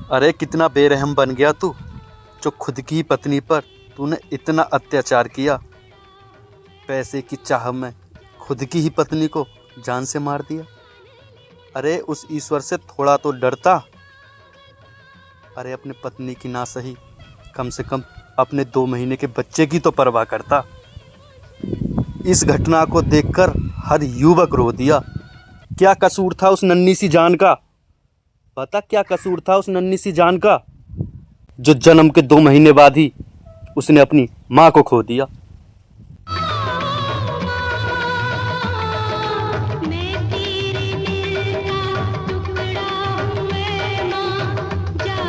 अरे कितना बेरहम बन गया तू, जो खुद की पत्नी पर तूने इतना अत्याचार किया। पैसे की चाह में खुद की ही पत्नी को जान से मार दिया। अरे उस ईश्वर से थोड़ा तो डरता। अरे अपनी पत्नी की ना सही, कम से कम अपने 2 महीने के बच्चे की तो परवाह करता। इस घटना को देखकर हर युवक रो दिया। क्या कसूर था उस नन्ही सी जान का? पता क्या कसूर था उस नन्ही सी जान का, जो जन्म के 2 महीने बाद ही उसने अपनी माँ को खो दिया।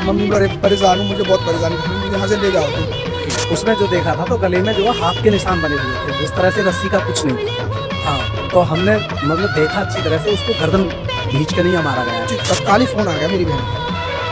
मम्मी बड़े परेशान हूँ, मुझे बहुत परेशान कर रही है, मुझे यहाँ से ले जाओ तुम। उसमें जो देखा था तो गले में जो है हाथ के निशान बने हुए थे, जिस तरह से रस्सी का कुछ नहीं था। हाँ, तो हमने मतलब देखा अच्छी तरह से, उसको गर्दन भींच के नहीं मारा गया। तत्काल फोन आ गया मेरी बहन,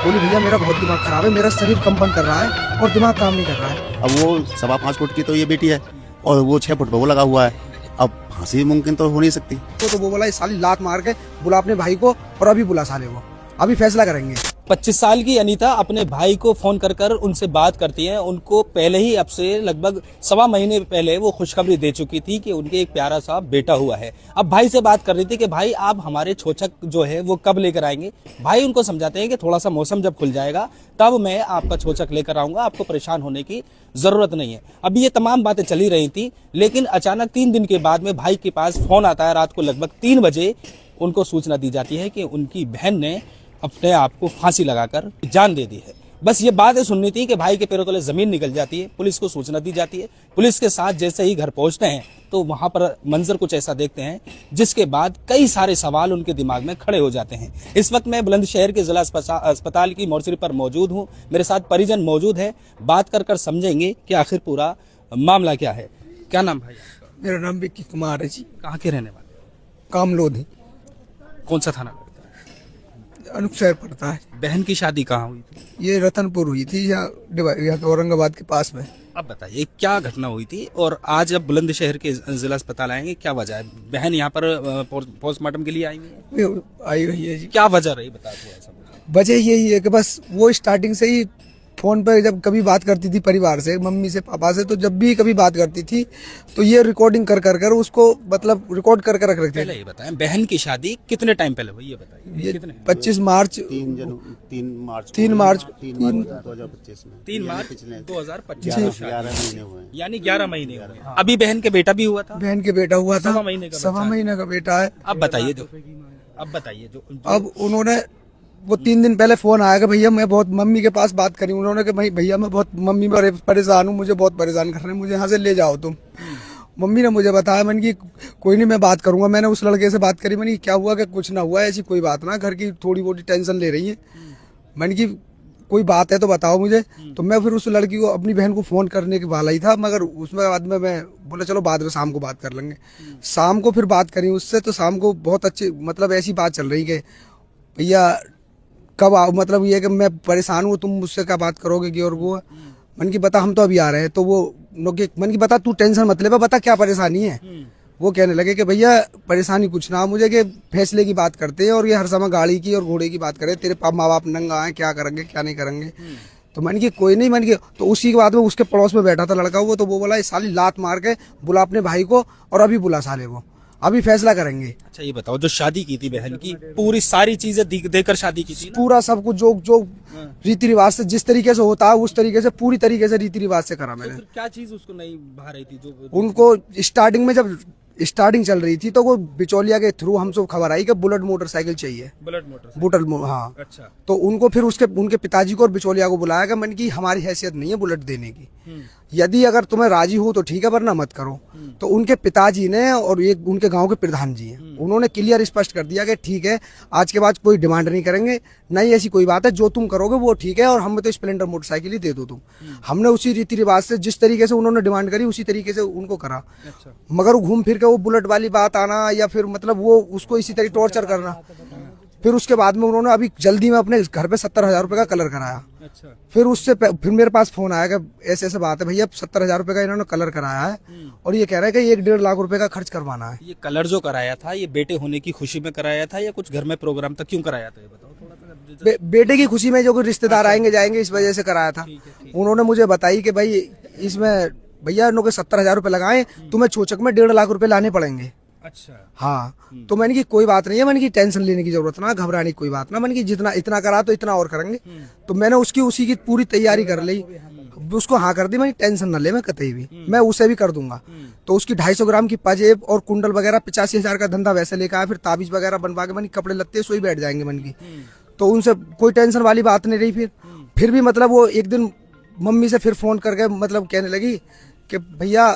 बोली भैया मेरा बहुत दिमाग खराब है, मेरा शरीर कंपन कर रहा है और दिमाग काम नहीं कर रहा है। अब वो 5.25 फुट की तो ये बेटी है और वो 6 फुट पे वो लगा हुआ है। अब फांसी मुमकिन तो हो नहीं सकती। तो वो बोला इस साली लात मार के बुला अपने भाई को, और अभी बुला साले को, अभी फैसला करेंगे। 25 साल की अनीता अपने भाई को फोन कर कर उनसे बात करती हैं। उनको पहले ही, अब से लगभग 1.25 महीने पहले वो खुशखबरी दे चुकी थी कि उनके एक प्यारा सा बेटा हुआ है। अब भाई से बात कर रही थी कि भाई आप हमारे छोचक जो है वो कब लेकर आएंगे। भाई उनको समझाते हैं कि थोड़ा सा मौसम जब खुल जाएगा तब मैं आपका छोचक लेकर आऊंगा, आपको परेशान होने की जरूरत नहीं है। अब ये तमाम बातें चली रही थी, लेकिन अचानक 3 दिन के बाद में भाई के पास फोन आता है। रात को लगभग 3 बजे उनको सूचना दी जाती है कि उनकी बहन ने अपने आप को फांसी लगाकर जान दे दी है। बस ये बातें सुननी थी कि भाई के पैरों तले जमीन निकल जाती है। पुलिस को सूचना दी जाती है। पुलिस के साथ जैसे ही घर पहुंचते हैं तो वहां पर मंजर कुछ ऐसा देखते हैं जिसके बाद कई सारे सवाल उनके दिमाग में खड़े हो जाते हैं। इस वक्त मैं बुलंदशहर के जिला अस्पताल की मोर्चरी पर मौजूद हूँ। मेरे साथ परिजन मौजूद है, बात कर समझेंगे कि आखिर पूरा मामला क्या है। क्या नाम भाई आपका? मेरा नाम विक्की कुमार है जी। कहाँ के रहने वाले? कामलोधी। कौन सा थाना? अनुपशहर पड़ता है। बहन की शादी कहाँ हुई थी? ये रतनपुर हुई थी, यहाँ तो औरंगाबाद के पास में। अब बताइए क्या घटना हुई थी और आज अब बुलंदशहर के जिला अस्पताल आएंगे, क्या वजह है? बहन यहाँ पर पोस्टमार्टम के लिए आई है? आई हुई है जी। क्या वजह रही बता दो ऐसा? वजह यही है कि बस वो स्टार्टिंग से ही फोन पर जब कभी बात करती थी परिवार से, मम्मी से, पापा से, तो जब भी कभी बात करती थी तो ये रिकॉर्डिंग कर उसको मतलब रिकॉर्ड कर रख रखते थे। पहले ये बताएं, बहन की शादी कितने टाइम पहले हुई ये बताइए? ये 25 मार्च 3 मार्च 2025 में 3 मार्च 2025 में शादी हुई, यानी 11 महीने हुए। अभी बहन के बेटा भी हुआ था? बहन के बेटा हुआ था, 1.25 महीने का बेटा है। अब बताइए जो अब उन्होंने वो 3 दिन पहले फोन आया कि भैया मैं बहुत मम्मी के पास बात करी उन्होंने कि भाई भैया मैं बहुत मम्मी परेशान हूँ, मुझे बहुत परेशान कर रहे हैं, मुझे यहाँ से ले जाओ तुम। मम्मी ने मुझे बताया, मैंने कि कोई नहीं मैं बात करूंगा। मैंने उस लड़के से बात करी, मैंने क्या हुआ कि कुछ ना हुआ, ऐसी कोई बात ना, घर की थोड़ी बहुत टेंशन ले रही है। मैंने कि कोई बात है तो बताओ मुझे। तो मैं फिर उस लड़की को, अपनी बहन को फोन करने के वाला ही था, मगर उसमें बाद में मैं बोला चलो बाद में शाम को बात कर लेंगे। शाम को फिर बात करी उससे, तो शाम को बहुत अच्छी मतलब ऐसी बात चल रही कि भैया कब आओ, मतलब ये कि मैं परेशान हूँ, तुम मुझसे क्या बात करोगे कि, और वो मन की बता हम तो अभी आ रहे हैं। तो वो मन की बता तू टेंशन मत ले, बता क्या परेशानी है। वो कहने लगे कि भैया परेशानी कुछ ना, मुझे कि फैसले की बात करते हैं और ये हर समय गाड़ी की और घोड़े की बात करे, तेरे माँ बाप नंगा आए, क्या करेंगे क्या नहीं करेंगे। तो मन की कोई नहीं, मन की तो उसी के बाद में उसके पड़ोस में बैठा था लड़का वो, तो वो बोला इस साली लात मार के बुला अपने भाई को, और अभी बुला साले को, अभी फैसला करेंगे। अच्छा ये बताओ, जो शादी की थी बहन की, पूरी सारी चीजें देकर शादी की थी ना? पूरा सब कुछ जो रीति रिवाज से जिस तरीके से होता है उस तरीके से पूरी तरीके से रीति रिवाज से करा मैंने। तो क्या चीज उसको नहीं भा रही थी जो उनको स्टार्टिंग में जब स्टार्टिंग चल रही थी तो वो बिचौलिया के थ्रू हमसे खबर आई कि बुलेट मोटरसाइकिल चाहिए। बुलेट हाँ। अच्छा। तो उनको फिर उनके पिताजी को और बिचौलिया को बुलाया कि मन की हमारी हैसियत नहीं है बुलेट देने की, यदि अगर तुम्हें राजी हो तो ठीक है वरना मत करो। तो उनके पिताजी ने और ये उनके गांव के प्रधान जी हैं, उन्होंने क्लियर स्पष्ट कर दिया कि ठीक है आज के बाद कोई डिमांड नहीं करेंगे, नहीं ऐसी कोई बात है, जो तुम करोगे वो ठीक है, और हमें तो स्प्लेंडर मोटरसाइकिल ही दे दो तुम। हमने उसी रीति रिवाज से जिस तरीके से उन्होंने डिमांड करी उसी तरीके से उनको करा। मगर घूम फिर के वो बुलेट वाली बात आना या फिर मतलब वो उसको इसी तरह टॉर्चर करना। फिर उसके बाद में उन्होंने अभी जल्दी में अपने घर पे 70,000 रुपए का कलर कराया। अच्छा। फिर मेरे पास फोन आया कि ऐसे ऐसे बात है भैया 70,000 रुपए का इन्होंने कलर कराया है और ये कह रहे हैं कि 1-1.5 लाख रुपए का खर्च करवाना है। ये कलर जो कराया था ये बेटे होने की खुशी में कराया था या कुछ घर में प्रोग्राम था, क्यों कराया था ये बताओ थोड़ा सा। बेटे की खुशी में जो कोई रिश्तेदार आएंगे जाएंगे इस वजह से कराया था। उन्होंने मुझे बताई कि भाई इसमें भैया इन्होंने 70,000 रुपए लगाए, तुम्हें चोचक में 1.5 लाख रुपए लाने पड़ेंगे। अच्छा। हाँ, तो मैंने की कोई बात नहीं है, मैंने की टेंशन लेने की जरूरत ना, घबराने की कोई बात ना, मैंने की जितना इतना करा तो इतना और करेंगे। तो मैंने उसी की पूरी तैयारी कर ली, उसको हाँ कर दी, मैंने टेंशन न ले, मैं कतई भी मैं उसे भी कर दूंगा। तो उसकी 250 ग्राम की पाजेब और कुंडल वगैरह 85,000 का धंधा वैसे लेकर आया, फिर ताबीज वगैरह बनवा के मैंने कपड़े लत्ते सोई बैठ जाएंगे मन की। तो उनसे कोई टेंशन वाली बात नहीं रही। फिर भी मतलब वो एक दिन मम्मी से फिर फोन करके मतलब कहने लगी कि भैया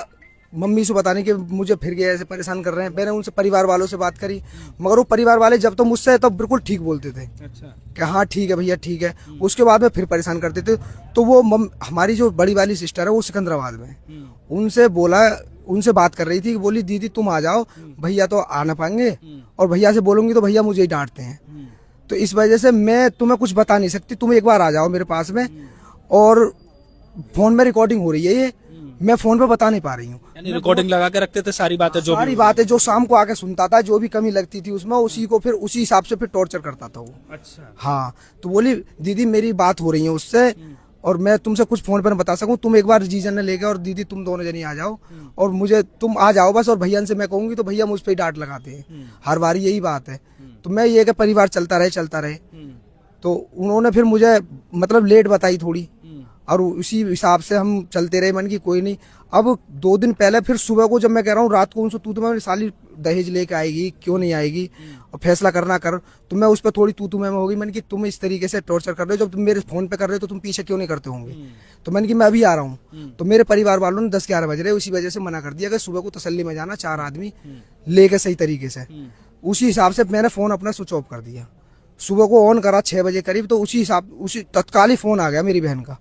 मम्मी से बताने कि मुझे फिर गए ऐसे परेशान कर रहे हैं। मैंने उनसे परिवार वालों से बात करी, मगर वो परिवार वाले जब तो मुझसे तब बिल्कुल ठीक बोलते थे। अच्छा। कि हाँ ठीक है भैया ठीक है। उसके बाद में फिर परेशान करते थे। तो वो हमारी जो बड़ी वाली सिस्टर है वो सिकंदराबाद में, उनसे बात कर रही थी कि बोली दीदी तुम आ जाओ, भैया तो आ ना पाएंगे और भैया से बोलूंगी तो भैया मुझे ही डांटते हैं। तो इस वजह से मैं तुम्हें कुछ बता नहीं सकती, तुम एक बार आ जाओ मेरे पास में। और फोन में रिकॉर्डिंग हो रही है, ये मैं फोन पे बता नहीं पा रही हूँ। यानी रिकॉर्डिंग लगा के रखते थे सारी बातें, जो शाम को आके सुनता था, जो भी कमी लगती थी उसमें उसी को फिर उसी हिसाब से फिर टॉर्चर करता था वो। अच्छा। हाँ, तो बोली दीदी मेरी बात हो रही है उससे और मैं तुमसे कुछ फोन पर बता सकूं, तुम एक बार जीजन ने लेके और दीदी तुम दोनों जनी आ जाओ और मुझे तुम आ जाओ बस, और भैया से मैं कहूंगी तो भैया मुझ पर डांट लगाते हैं हर बार, यही बात है। तो मैं ये कि परिवार चलता रहे। तो उन्होंने फिर मुझे मतलब लेट बताई थोड़ी और उसी हिसाब से हम चलते रहे। मन की कोई नहीं। अब 2 दिन पहले फिर सुबह को जब मैं कह रहा हूँ रात को उनसे तू तो मैं साली दहेज लेके आएगी क्यों नहीं आएगी और फैसला करना कर, तो मैं उस पर थोड़ी तू मैं होगी। मैंने कि तुम इस तरीके से टॉर्चर कर रहे हो, जब तुम मेरे फोन पे कर रहे हो तो तुम पीछे क्यों नहीं करते होंगे। तो मैंने कि मैं अभी आ रहा हूँ। तो मेरे परिवार वालों ने 10-11 बज रहे उसी वजह से मना कर दिया कि सुबह को तसल्ली में जाना, 4 आदमी लेके सही तरीके से। उसी हिसाब से मैंने फोन अपना स्विच ऑफ कर दिया। सुबह को ऑन करा 6 बजे करीब, तो उसी तत्काल ही फोन आ गया मेरी बहन का।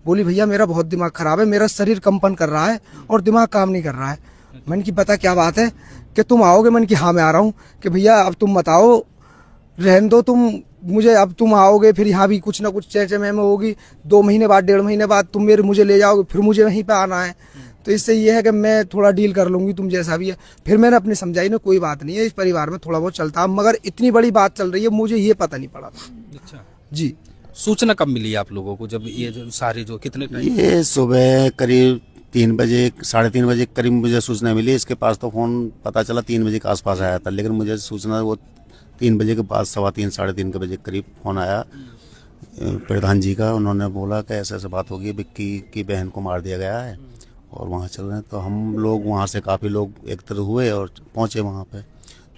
बोली भैया मेरा बहुत दिमाग खराब है, मेरा शरीर कंपन कर रहा है और दिमाग काम नहीं कर रहा है। मन की पता क्या बात है कि तुम आओगे। मन की हाँ मैं आ रहा हूँ। कि भैया अब तुम मत आओ, रहने दो तुम मुझे, अब तुम आओगे फिर यहाँ भी कुछ ना कुछ चर्चा में होगी। 2 महीने बाद 1.5 महीने बाद तुम मुझे ले जाओगे, फिर मुझे वहीं पे आना है। तो इससे ये है कि मैं थोड़ा डील कर लूंगी, तुम जैसा भी है। फिर मैंने अपनी समझाई ना कोई बात नहीं है, इस परिवार में थोड़ा बहुत चलता, मगर इतनी बड़ी बात चल रही है मुझे ये पता नहीं पड़ा था। अच्छा जी। सूचना कब मिली आप लोगों को, जब ये जो सारी जो कितने टाइम? ये सुबह करीब 3 बजे 3:30 बजे करीब मुझे सूचना मिली। इसके पास तो फोन पता चला 3 बजे के आसपास आया था, लेकिन मुझे सूचना वो 3 बजे के बाद 3:15 3:30 के बजे करीब फोन आया प्रधान जी का। उन्होंने बोला कि ऐसे बात होगी, विक्की की बहन को मार दिया गया है और वहाँ चल रहे हैं। तो हम लोग वहाँ से काफ़ी लोग एकत्र हुए और पहुँचे वहाँ पे।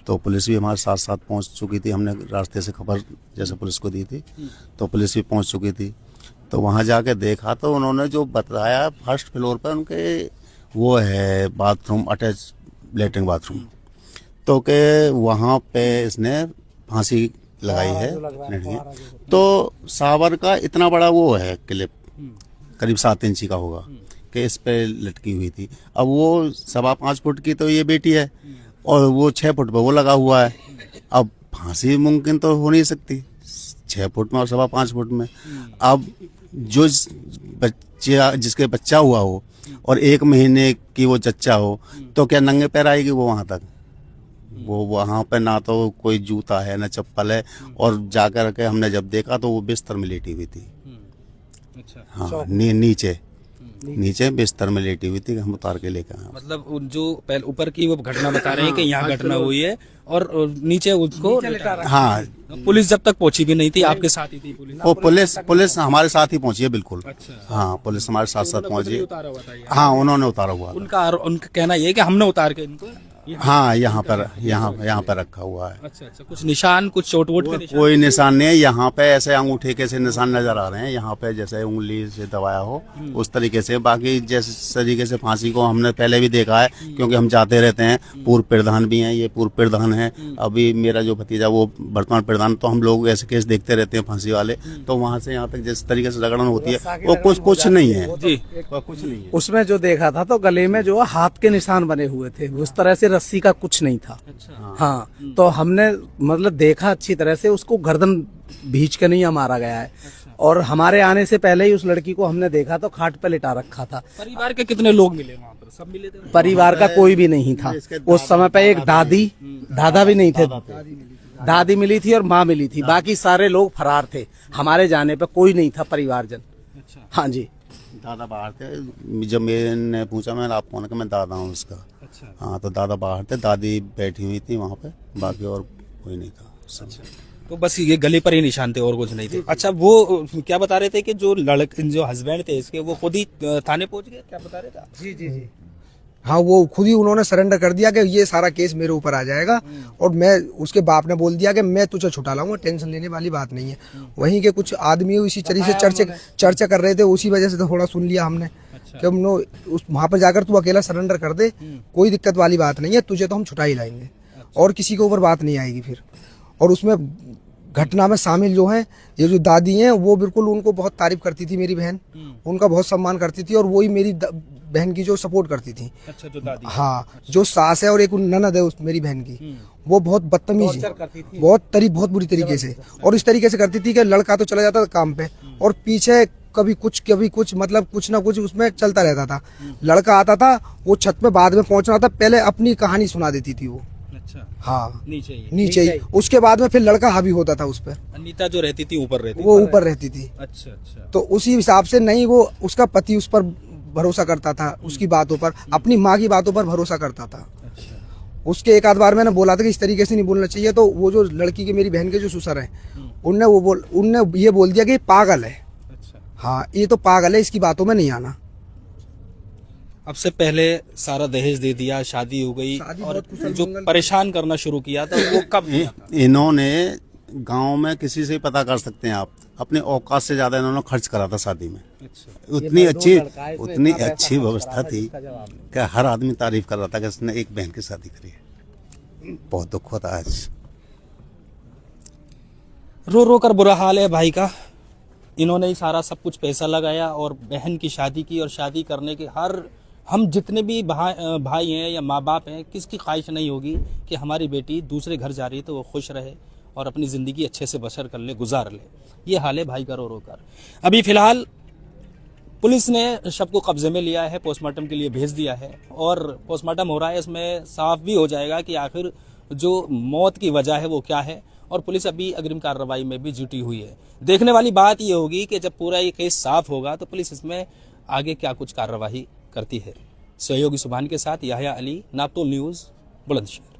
तो पुलिस भी हमारे साथ साथ पहुँच चुकी थी, हमने रास्ते से खबर जैसे पुलिस को दी थी तो पुलिस भी पहुँच चुकी थी। तो वहाँ जाके देखा तो उन्होंने जो बताया, फर्स्ट फ्लोर पर उनके वो है बाथरूम, अटैच लेटरिन बाथरूम, तो के वहाँ पे इसने फांसी लगाई है। तो सावर का इतना बड़ा वो है क्लिप, करीब 7 इंची का होगा, कि इस पे लटकी हुई थी। अब वो 5.25 फुट की तो ये बेटी है और वो 6 फुट पे वो लगा हुआ है। अब फांसी मुमकिन तो हो नहीं सकती 6 फुट में और 5.25 फुट में। अब जो जिसके बच्चा हुआ हो और 1 महीने की वो जच्चा हो, तो क्या नंगे पैर आएगी वो वहां तक? वो वहां पे ना तो कोई जूता है ना चप्पल है, और जाकर के हमने जब देखा तो वो बिस्तर में लेटी हुई थी। अच्छा। हाँ, नीचे बिस्तर में लेटी हुई थी। हम उतार के लेकर आए। मतलब जो पहले ऊपर की वो घटना बता रहे हैं कि यहाँ घटना हुई है और नीचे उसको हाँ, पुलिस जब तक पहुंची भी नहीं थी, आपके साथ ही थी पुलिस? वो पुलिस हमारे साथ ही पहुंची है, बिल्कुल। अच्छा। हाँ, पुलिस हमारे साथ साथ पहुंची। उतारा हुआ था? हाँ, उन्होंने उतारा हुआ। उनका कहना ये है कि हमने उतार के इनको हाँ यहाँ पर रखा हुआ है। अच्छा। कुछ निशान, कुछ चोट वोट के निशान? कोई निशान नहीं है। यहाँ पे ऐसे अंगूठे के से निशान नजर आ रहे हैं, यहाँ पे जैसे उंगली से दबाया हो उस तरीके से। बाकी जिस तरीके से फांसी को हमने पहले भी देखा है, क्योंकि हम जाते रहते हैं। पूर्व प्रधान भी हैं, ये पूर्व प्रधान है, अभी मेरा जो भतीजा वो वर्तमान प्रधान। तो हम लोग ऐसे केस देखते रहते हैं फांसी वाले। तो वहाँ से यहाँ तक जिस तरीके से रगड़न होती है वो कुछ नहीं है जी, कुछ नहीं है। उसमें जो देखा था तो गले में जो हाथ के निशान बने हुए थे, उस तरह से रस्सी का कुछ नहीं था। अच्छा। हाँ, तो हमने मतलब देखा अच्छी तरह से, उसको गर्दन भींच के नहीं मारा गया है। अच्छा। और हमारे आने से पहले ही उस लड़की को हमने देखा तो खाट पे लिटा रखा था। परिवार के कितने लोग मिले वहाँ पर? सब मिले थे? परिवार का कोई भी नहीं था उस समय पे। एक दादा भी नहीं थे। दादी मिली थी और माँ मिली थी, बाकी सारे लोग फरार थे। हमारे जाने पे कोई नहीं था परिवारजन। अच्छा। हाँ जी। दादा बाहर थे। जब मैंने पूछा, मैं आप कौन है, कि मैं दादा हूँ उसका। अच्छा। हाँ, तो दादा बाहर थे, दादी बैठी हुई थी वहाँ पे, बाकी और कोई नहीं था। तो बस ये गले पर ही निशान थे और कुछ नहीं थे। अच्छा, वो क्या बता रहे थे कि जो हस्बैंड थे इसके, वो खुद ही थाने पहुंच गए, क्या बता रहे थे आप? जी। हाँ, वो खुद ही उन्होंने सरेंडर कर दिया कि ये सारा केस मेरे ऊपर आ जाएगा, और मैं उसके बाप ने बोल दिया कि मैं तुझे छुटा लाऊंगा, टेंशन लेने वाली बात नहीं है। वहीं के कुछ आदमी इसी तरीके से चर्चा कर रहे थे, उसी वजह से तो थोड़ा सुन लिया हमने। अच्छा। कि वहां पर जाकर तू अकेला सरेंडर कर दे, कोई दिक्कत वाली बात नहीं है, तुझे तो हम छुटा ही लाएंगे और किसी के ऊपर बात नहीं आएगी फिर। और उसमें घटना में शामिल जो हैं, ये जो दादी हैं, वो बिल्कुल उनको बहुत तारीफ करती थी, मेरी बहन उनका बहुत सम्मान करती थी, और वही मेरी बहन की जो सपोर्ट करती थी। अच्छा, जो दादी। हाँ। अच्छा। जो सास है और एक ननद है उस मेरी बहन की, वो बहुत बदतमीज है, बहुत बुरी तरीके से, और इस तरीके से करती थी कि लड़का तो चला जाता था काम पे, और पीछे कभी कुछ मतलब कुछ ना कुछ उसमें चलता रहता था। लड़का आता था, वो छत पे बाद में पहुंचना था, पहले अपनी कहानी सुना देती थी वो। अच्छा। हाँ, नीचे ही। उसके बाद में फिर लड़का हावी होता था उस पर। अनीता जो रहती थी ऊपर रहती, वो ऊपर रहती थी। अच्छा। तो उसी हिसाब से नहीं, वो उसका पति उस पर भरोसा करता था, उसकी बातों पर, अपनी माँ की बातों पर भरोसा करता था। अच्छा। उसके एक आध बार मैंने बोला था कि इस तरीके से नहीं बोलना चाहिए, तो वो जो लड़की के, मेरी बहन के जो ससुर हैं, उनने ये बोल दिया कि पागल है। अच्छा। हाँ, ये तो पागल है, इसकी बातों में नहीं आना। अब से पहले सारा दहेज दे दिया, शादी हो गई, और जो परेशान करना शुरू किया था वो कब किया था? इन्होंने गांव में किसी से पता कर सकते हैं आप, अपने औकात से ज्यादा इन्होंने खर्च करा था शादी में। अच्छा। उतनी अच्छी व्यवस्था थी कि हर आदमी तारीफ कर रहा था कि इसने एक बहन की शादी करी है। बहुत दुख होता है आज। रो रो कर बुरा हाल है भाई का। इन्होंने ही सारा सब कुछ पैसा लगाया और बहन की शादी की, और शादी करने के हम जितने भी भाई हैं या माँ बाप हैं, किसकी ख्वाहिश नहीं होगी कि हमारी बेटी दूसरे घर जा रही है तो वो खुश रहे और अपनी ज़िंदगी अच्छे से बसर कर ले, गुजार ले। ये हाल है भाई का रो रो कर। अभी फ़िलहाल पुलिस ने शव को कब्जे में लिया है, पोस्टमार्टम के लिए भेज दिया है, और पोस्टमार्टम हो रहा है, इसमें साफ भी हो जाएगा कि आखिर जो मौत की वजह है वो क्या है, और पुलिस अभी अग्रिम कार्रवाई में भी जुटी हुई है। देखने वाली बात ये होगी कि जब पूरा ये केस साफ होगा तो पुलिस इसमें आगे क्या कुछ कार्रवाई करती है। सहयोगी सुभान के साथ याह्या अली, नापतोल न्यूज़, बुलंदशहर।